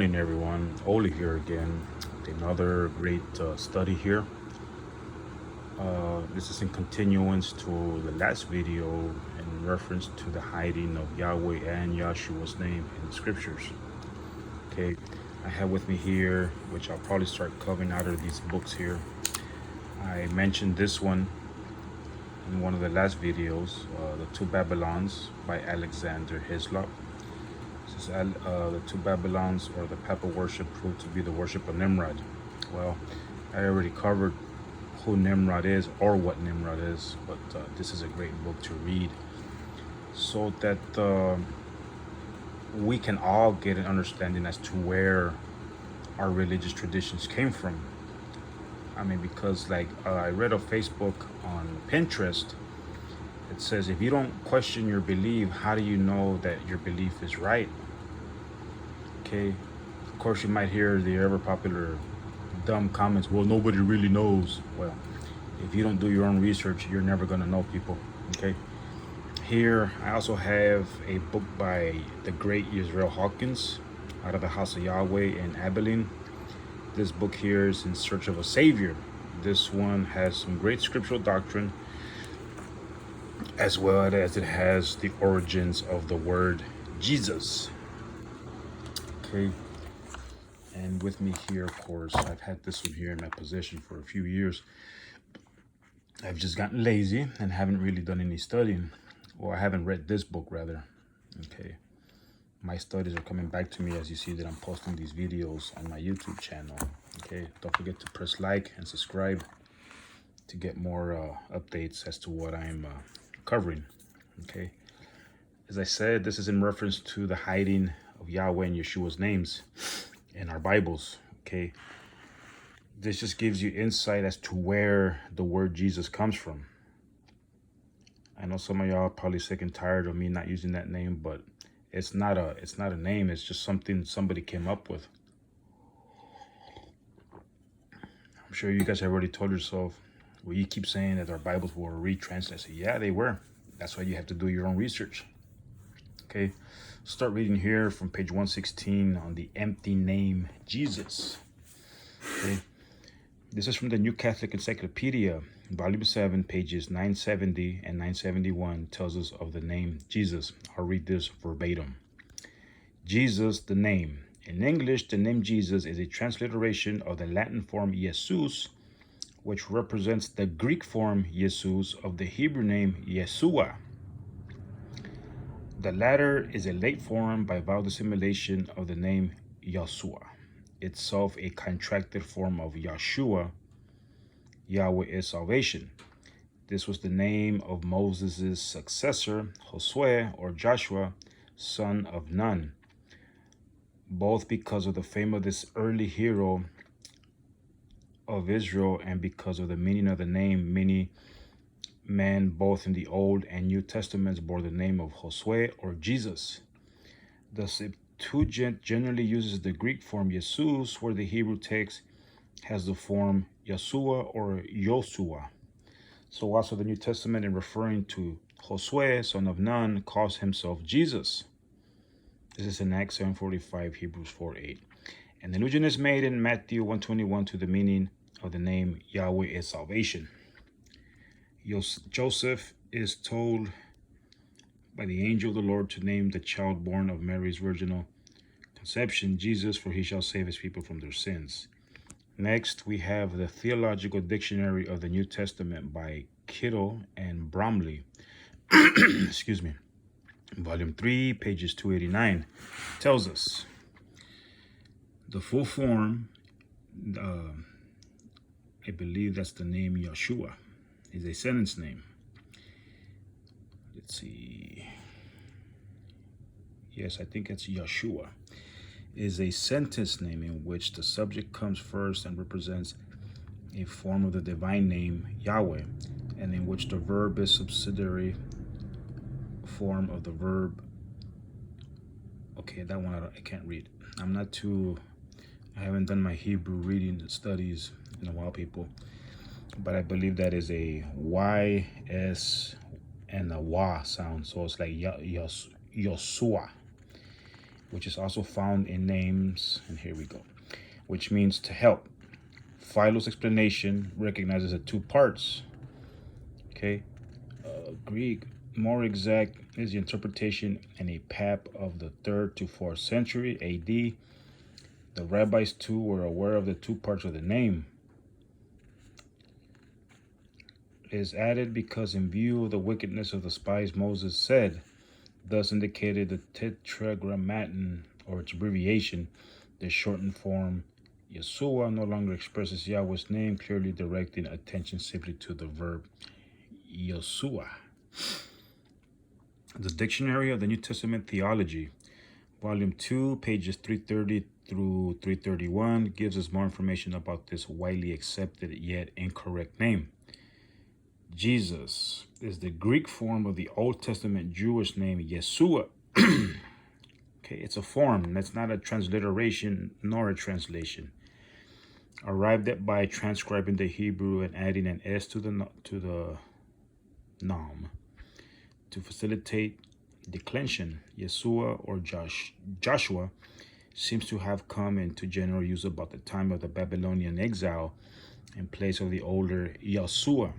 Morning, everyone. Oli here again. Another great study here. This is in continuance to the last video in reference to the hiding of Yahweh and Yahshua's name in the scriptures. Okay, I have with me here, which I'll probably start covering out of these books here. I mentioned this one in one of the last videos, The Two Babylons by Alexander Hislop. The two Babylons, or the Papa worship, proved to be the worship of Nimrod. Well, I already covered who Nimrod is or what Nimrod is, but this is a great book to read so that we can all get an understanding as to where our religious traditions came from. I mean, because I read on Facebook, on Pinterest, it says if you don't question your belief, how do you know that your belief is right? Okay, of course you might hear the ever popular dumb comments, well, nobody really knows. Well, if you don't do your own research, you're never going to know, people. Okay, here I also have a book by the great Israel Hawkins out of the House of Yahweh in Abilene. This book here is In Search of a Savior. This one has some great scriptural doctrine, as well as it has the origins of the word Jesus. Okay, and with me here, of course, I've had this one here in my possession for a few years. I've just gotten lazy and haven't really done any studying, or I haven't read this book, rather. Okay, my studies are coming back to me as you see that I'm posting these videos on my YouTube channel. Okay, don't forget to press like and subscribe to get more updates as to what I'm covering. Okay, as I said, this is in reference to the hiding of Yahweh and Yeshua's names in our Bibles. Okay, this just gives you insight as to where the word Jesus comes from. I know some of y'all are probably sick and tired of me not using that name, but it's not a name. It's just something somebody came up with. I'm sure you guys have already told yourself, well, you keep saying that our Bibles were retranslated. Yeah, they were. That's why you have to do your own research. Okay, start reading here from page 116 on the empty name Jesus. Okay, this is from the New Catholic Encyclopedia, volume 7, pages 970 and 971, tells us of the name Jesus. I'll read this verbatim. Jesus, the name. In English, the name Jesus is a transliteration of the Latin form Jesus, which represents the Greek form Jesus of the Hebrew name Yeshua. The latter is a late form by vowel assimilation of the name Yahshua, itself a contracted form of Yahshua. Yahweh is salvation. This was the name of Moses' successor, Josue or Joshua, son of Nun, both because of the fame of this early hero of Israel and because of the meaning of the name. Many men, both in the Old and New Testaments, bore the name of Josue or Jesus. The Septuagint generally uses the Greek form Jesus, where the Hebrew text has the form Yeshua or Yosua. So also the New Testament, in referring to Josue, son of Nun, calls himself Jesus. This is in Acts 7:45, Hebrews 4:8. And the allusion is made in Matthew 1:21 to the meaning of the name Yahweh is salvation. Joseph is told by the angel of the Lord to name the child born of Mary's virginal conception Jesus, for he shall save his people from their sins. Next, we have the Theological Dictionary of the New Testament by Kittle and Bromley. Excuse me. Volume 3, pages 289, tells us the full form, I believe that's the name Yeshua, is a sentence name. Let's see. Yes, I think it's Yeshua. Is a sentence name in which the subject comes first and represents a form of the divine name Yahweh, and in which the verb is subsidiary form of the verb. Okay, that one I can't read. I haven't done my Hebrew reading studies in a while, people, but I believe that is a Y, S, and a Wa sound, so it's like Yosua. which is also found in names, and here we go, which means to help. Philo's explanation recognizes the two parts. Okay, Greek, more exact, is the interpretation in a pap of the 3rd to 4th century AD. The rabbis too were aware of the two parts of the name. It is added because in view of the wickedness of the spies Moses said, thus indicated the tetragrammaton, or its abbreviation. The shortened form Yeshua no longer expresses Yahweh's name, clearly directing attention simply to the verb Yeshua. The Dictionary of the New Testament Theology, Volume 2, pages 330 through 331, gives us more information about this widely accepted yet incorrect name. Jesus is the Greek form of the Old Testament Jewish name Yeshua. Okay, it's a form. That's not a transliteration nor a translation. Arrived at by transcribing the Hebrew and adding an S to the nom to facilitate declension. Yeshua or Joshua seems to have come into general use about the time of the Babylonian exile in place of the older Yeshua.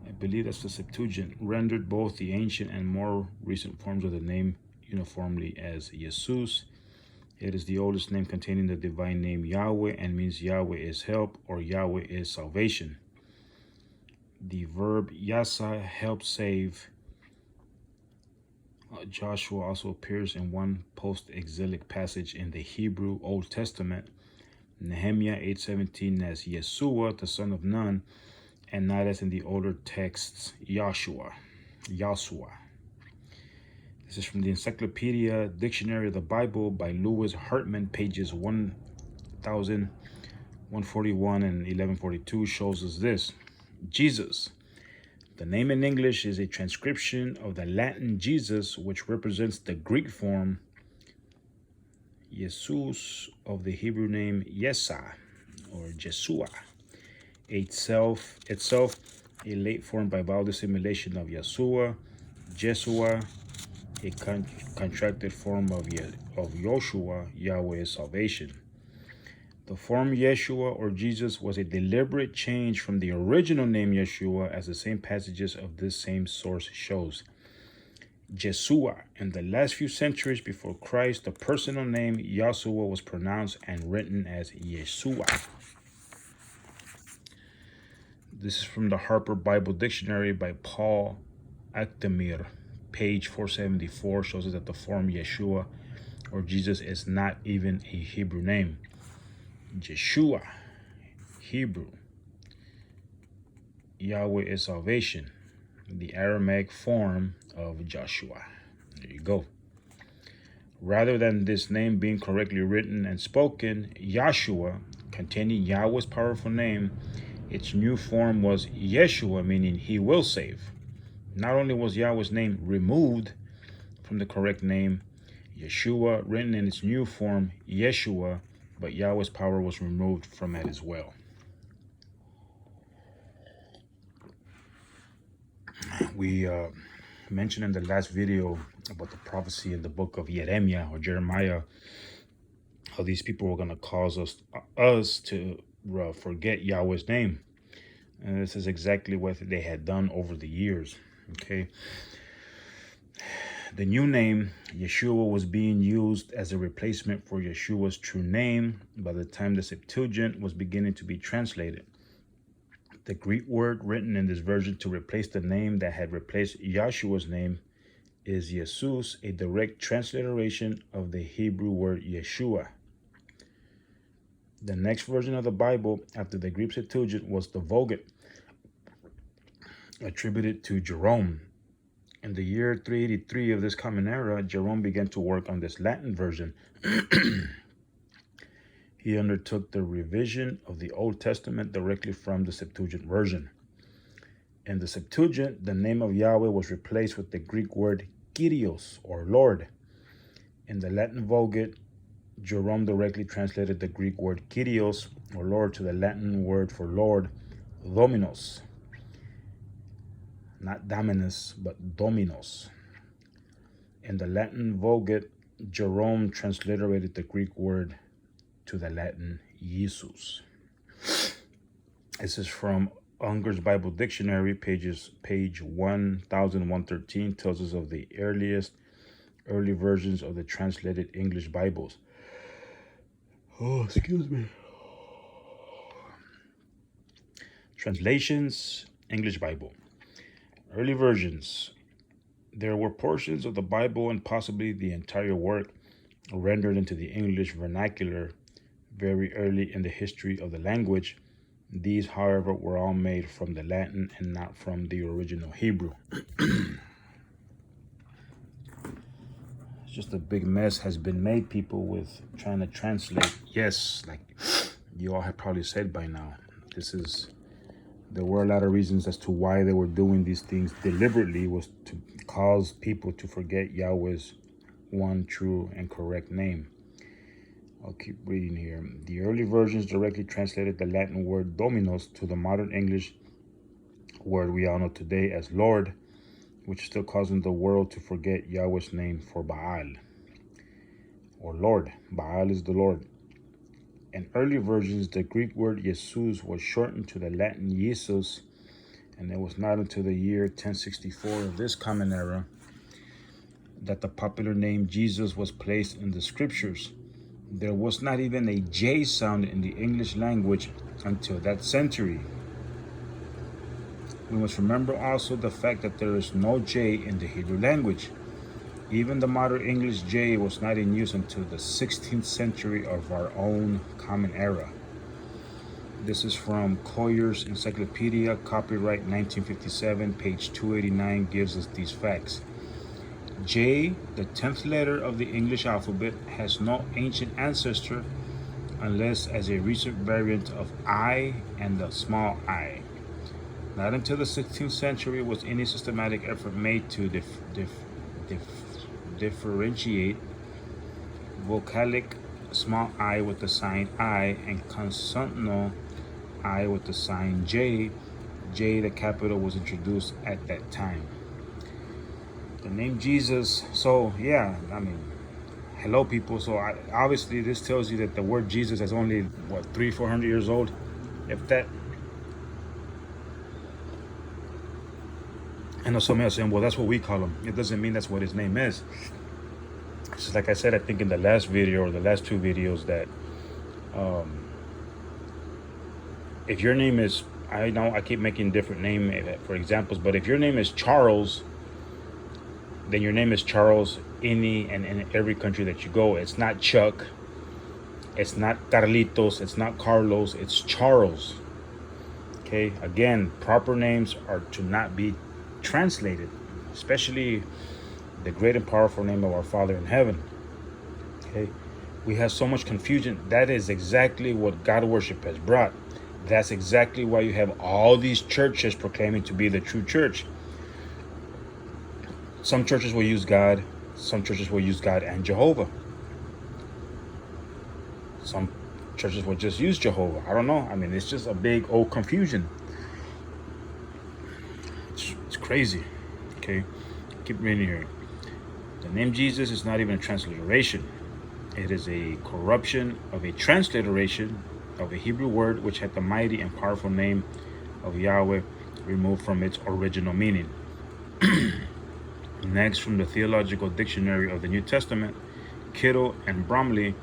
I believe that's the Septuagint, rendered both the ancient and more recent forms of the name uniformly as Jesus. It is the oldest name containing the divine name Yahweh and means Yahweh is help or Yahweh is salvation. The verb yasa, help, save. Joshua also appears in one post-exilic passage in the Hebrew Old Testament, Nehemiah 8:17, as Yeshua, the son of Nun, and not as in the older texts, Yahshua. This is from the Encyclopedia Dictionary of the Bible by Louis Hartman, pages 1141 and 1142, shows us this. Jesus. The name in English is a transcription of the Latin Jesus, which represents the Greek form Jesus of the Hebrew name Yesa or Jesua. Itself a late form by vowel assimilation of Yeshua, Jesua, a contracted form of Yoshua, Yahweh is salvation. The form Yeshua or Jesus was a deliberate change from the original name Yeshua, as the same passages of this same source shows. Jesua. In the last few centuries before Christ, the personal name Yahshua was pronounced and written as Yeshua. This is from the Harper Bible Dictionary by Paul Akdamir, page 474, shows us that the form Yeshua or Jesus is not even a Hebrew name. Jeshua, Hebrew. Yahweh is salvation, the Aramaic form of Joshua. There you go. Rather than this name being correctly written and spoken, Yahshua, containing Yahweh's powerful name, its new form was Yeshua, meaning he will save. Not only was Yahweh's name removed from the correct name, Yeshua, written in its new form, Yeshua, but Yahweh's power was removed from it as well. We mentioned in the last video about the prophecy in the book of Jeremiah or Jeremiah, how these people were going to cause us to forget Yahweh's name. And this is exactly what they had done over the years. Okay. The new name, Yeshua, was being used as a replacement for Yeshua's true name by the time the Septuagint was beginning to be translated. The Greek word written in this version to replace the name that had replaced Yahshua's name is Jesus, a direct transliteration of the Hebrew word Yeshua. The next version of the Bible after the Greek Septuagint was the Vulgate, attributed to Jerome. In the year 383 of this common era, Jerome began to work on this Latin version. He undertook the revision of the Old Testament directly from the Septuagint version. In the Septuagint, the name of Yahweh was replaced with the Greek word Kyrios, or Lord. In the Latin Vulgate, Jerome directly translated the Greek word Kyrios, or Lord, to the Latin word for Lord, Dominos. Not Dominus, but Dominos. In the Latin Vulgate, Jerome transliterated the Greek word to the Latin Jesus. This is from Unger's Bible Dictionary, page 1113, tells us of the early versions of the translated English Bibles. Oh, excuse me. Translations, English Bible. Early versions. There were portions of the Bible and possibly the entire work rendered into the English vernacular very early in the history of the language. These, however, were all made from the Latin and not from the original Hebrew. It's just a big mess has been made, people, with trying to translate. Yes, like you all have probably said by now, there were a lot of reasons as to why they were doing these things deliberately, was to cause people to forget Yahweh's one true and correct name. I'll keep reading here. The early versions directly translated the Latin word Dominus to the modern English word we all know today as Lord, which is still causing the world to forget Yahweh's name for Baal, or Lord. Baal is the Lord. In early versions, the Greek word Jesus was shortened to the Latin Jesus, and it was not until the year 1064 of this common era that the popular name Jesus was placed in the scriptures. There was not even a J sound in the English language until that century. We must remember also the fact that there is no J in the Hebrew language. Even the modern English J was not in use until the 16th century of our own common era. This is from Collier's Encyclopedia, copyright 1957, page 289, gives us these facts. J, the 10th letter of the English alphabet, has no ancient ancestor unless as a recent variant of I and the small I. Not until the 16th century was any systematic effort made to differentiate vocalic small I with the sign I and consonantal I with the sign J. J, the capital, was introduced at that time. The name Jesus, so yeah, I mean, hello people. So obviously this tells you that the word Jesus is only, what, 300-400 years old, if that. I know some are saying, well, that's what we call him. It doesn't mean that's what his name is. It's just like I said, I think in the last video or the last two videos, that if your name is, I know I keep making different name for examples, but if your name is Charles, then your name is Charles any and in every country that you go. It's not Chuck, it's not Carlitos, it's not Carlos, it's Charles. Okay, again, proper names are to not be translated, especially the great and powerful name of our Father in heaven. Okay, we have so much confusion. That is exactly what God worship has brought. That's exactly why you have all these churches proclaiming to be the true church. Some churches will use God, some churches will use God and Jehovah. Some churches will just use Jehovah. I don't know. I mean, it's just a big old confusion. It's crazy. Okay, keep reading here. The name Jesus is not even a transliteration. It is a corruption of a transliteration of a Hebrew word which had the mighty and powerful name of Yahweh removed from its original meaning. Next, from the Theological Dictionary of the New Testament, Kittle and Bromley,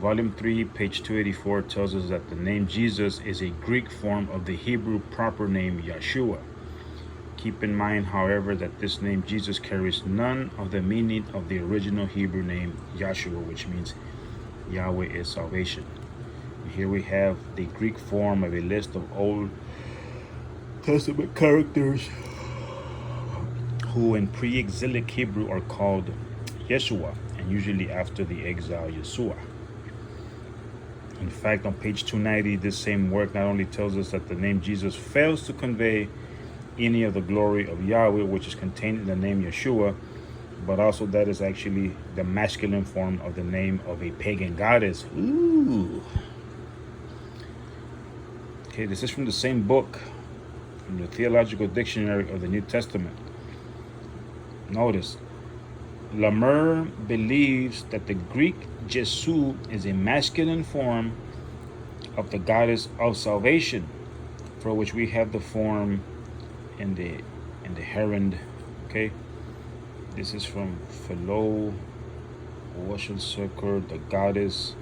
Volume 3, page 284, tells us that the name Jesus is a Greek form of the Hebrew proper name Yeshua. Keep in mind, however, that this name Jesus carries none of the meaning of the original Hebrew name Yahshua, which means Yahweh is salvation. And here we have the Greek form of a list of Old Testament characters who in pre-exilic Hebrew are called Yeshua, and usually after the exile Yeshua. In fact, on page 290, this same work not only tells us that the name Jesus fails to convey any of the glory of Yahweh, which is contained in the name Yeshua, but also that is actually the masculine form of the name of a pagan goddess. Ooh. Okay, this is from the same book, from the Theological Dictionary of the New Testament. Notice, Lamer believes that the Greek Jesu is a masculine form of the goddess of salvation, for which we have the form in the herald. Okay, this is from Philo Washington. The goddess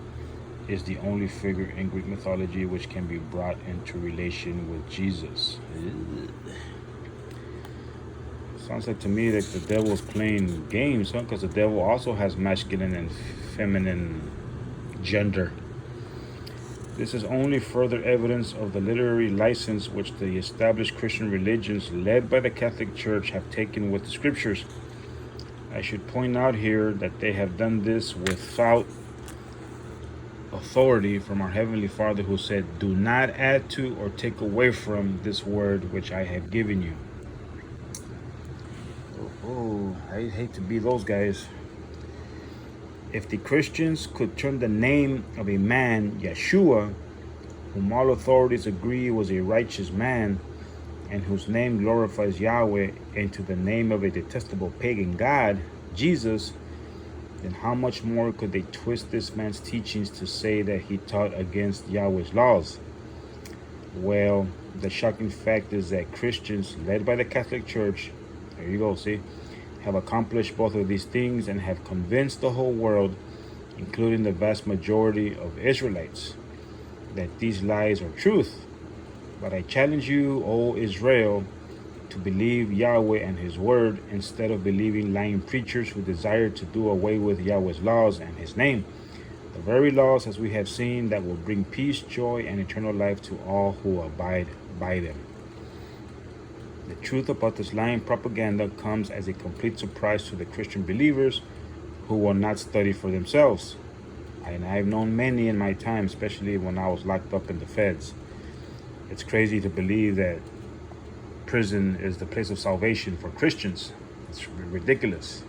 is the only figure in Greek mythology which can be brought into relation with Jesus. Sounds like to me that the devil is playing games, huh? Because the devil also has masculine and feminine gender. This is only further evidence of the literary license which the established Christian religions, led by the Catholic Church, have taken with the scriptures. I should point out here that they have done this without authority from our Heavenly Father, who said, "Do not add to or take away from this word which I have given you." Oh, I hate to be those guys. If the Christians could turn the name of a man, Yeshua, whom all authorities agree was a righteous man, and whose name glorifies Yahweh, into the name of a detestable pagan god, Jesus, then how much more could they twist this man's teachings to say that he taught against Yahweh's laws? Well, the shocking fact is that Christians, led by the Catholic Church, there you go, see, have accomplished both of these things and have convinced the whole world, including the vast majority of Israelites, that these lies are truth. But I challenge you, O Israel, to believe Yahweh and His word instead of believing lying preachers who desire to do away with Yahweh's laws and His name. The very laws, as we have seen, that will bring peace, joy, and eternal life to all who abide by them. The truth about this lying propaganda comes as a complete surprise to the Christian believers who will not study for themselves. And I've known many in my time, especially when I was locked up in the feds. It's crazy to believe that prison is the place of salvation for Christians. It's ridiculous.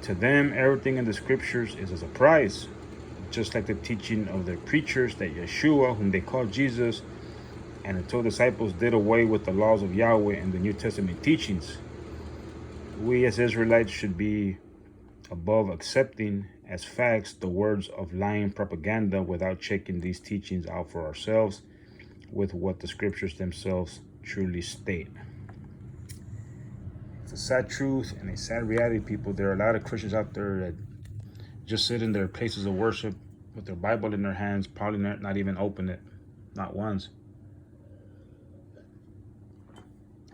To them, everything in the scriptures is a surprise, just like the teaching of their preachers that Yeshua, whom they call Jesus, and the 12 disciples did away with the laws of Yahweh and the New Testament teachings. We as Israelites should be above accepting as facts the words of lying propaganda without checking these teachings out for ourselves with what the scriptures themselves truly state. It's a sad truth and a sad reality, people. There are a lot of Christians out there that just sit in their places of worship with their Bible in their hands, probably not even open it, not once,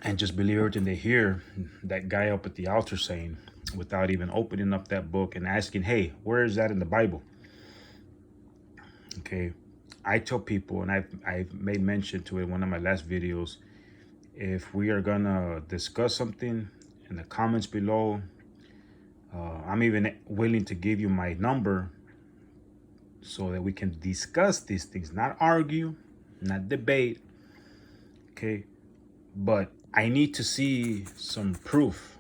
and just believe everything they hear that guy up at the altar saying, without even opening up that book and asking, hey, where is that in the Bible? Okay, I tell people, and I've made mention to it in one of my last videos, if we are gonna discuss something in the comments below, I'm even willing to give you my number so that we can discuss these things, not argue, not debate, okay? But I need to see some proof.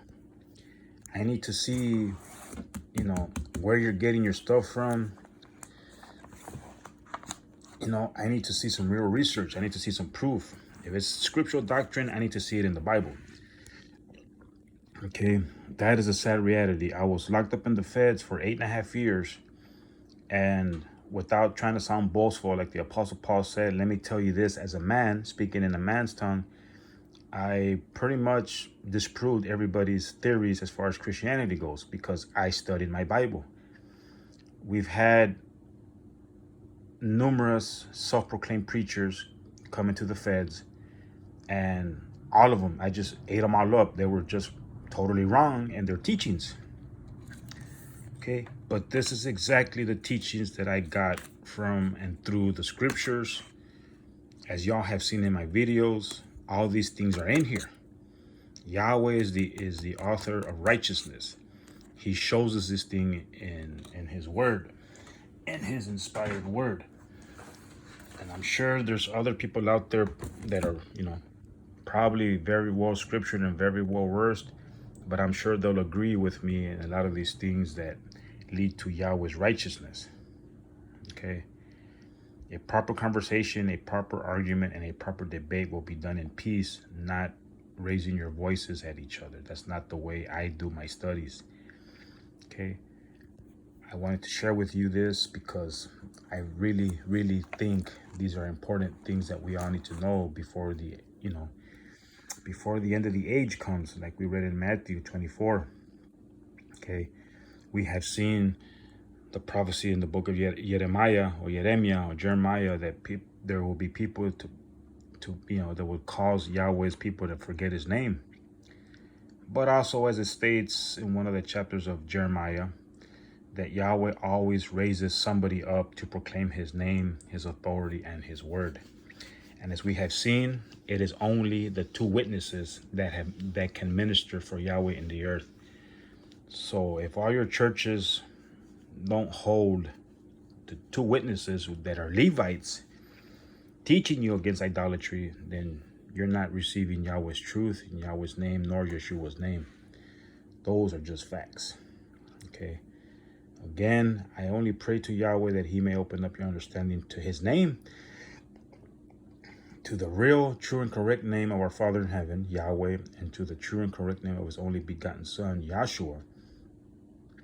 I need to see, where you're getting your stuff from. I need to see some real research. I need to see some proof. If it's scriptural doctrine, I need to see it in the Bible. Okay, that is a sad reality. I was locked up in the feds for 8.5 years, and without trying to sound boastful, like the Apostle Paul said, let me tell you this, as a man, speaking in a man's tongue, I pretty much disproved everybody's theories as far as Christianity goes because I studied my Bible. We've had numerous self-proclaimed preachers come into the feds, and all of them, I just ate them all up. They were just totally wrong in their teachings. Okay, but this is exactly the teachings that I got from and through the scriptures. As y'all have seen in my videos, all these things are in here. Yahweh is the author of righteousness. He shows us this thing in His word, in His inspired word. And I'm sure there's other people out there that are, probably very well scriptured and very well versed, but I'm sure they'll agree with me in a lot of these things that lead to Yahweh's righteousness. Okay. A proper conversation, a proper argument, and a proper debate will be done in peace, not raising your voices at each other. That's not the way I do my studies. Okay, I wanted to share with you this because I really, really think these are important things that we all need to know before the, before the end of the age comes, like we read in Matthew 24. Okay, we have seen the prophecy in the book of Jeremiah or Jeremiah that there will be people that will cause Yahweh's people to forget his name. But also, as it states in one of the chapters of Jeremiah, that Yahweh always raises somebody up to proclaim his name, his authority, and his word. And as we have seen, it is only the two witnesses that can minister for Yahweh in the earth. So if all your churches don't hold the two witnesses that are Levites teaching you against idolatry, then you're not receiving Yahweh's truth in Yahweh's name nor Yeshua's name. Those are just facts. Okay. Again, I only pray to Yahweh that he may open up your understanding to his name, to the real, true, and correct name of our Father in heaven, Yahweh, and to the true and correct name of his only begotten Son, Yahshua,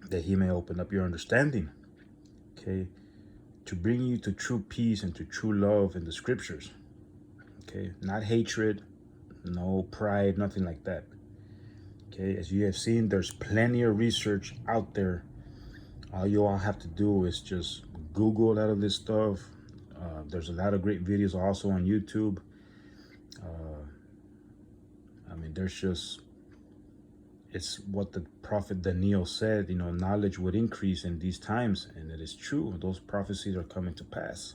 that he may open up your understanding, okay, to bring you to true peace and to true love in the scriptures, okay, not hatred, no pride, nothing like that, okay. As you have seen, there's plenty of research out there. All you all have to do is just Google a lot of this stuff. There's a lot of great videos also on YouTube. I mean, it's what the prophet Daniel said, knowledge would increase in these times. And it is true. Those prophecies are coming to pass.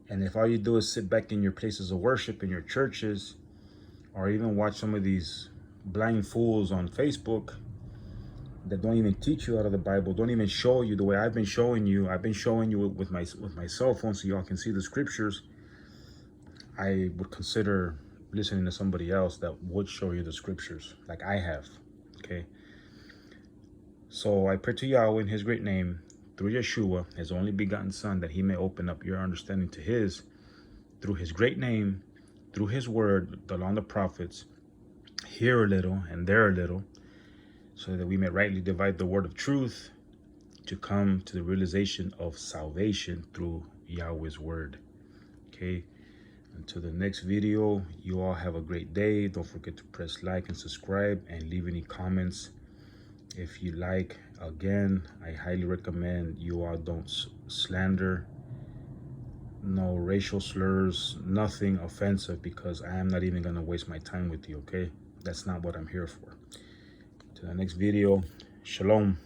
And if all you do is sit back in your places of worship, in your churches, or even watch some of these blind fools on Facebook that don't even teach you out of the Bible, don't even show you the way I've been showing you. I've been showing you with my cell phone so y'all can see the scriptures. I would consider listening to somebody else that would show you the scriptures like I have, okay? So I pray to Yahweh in his great name, through Yeshua, his only begotten Son, that he may open up your understanding to his, through his great name, through his word, the law and the prophets, here a little and there a little, so that we may rightly divide the word of truth to come to the realization of salvation through Yahweh's word. Okay, until the next video, you all have a great day. Don't forget to press like and subscribe and leave any comments if you like. Again, I highly recommend you all don't slander, no racial slurs, nothing offensive, because I am not even going to waste my time with you, okay? That's not what I'm here for. To the next video, shalom.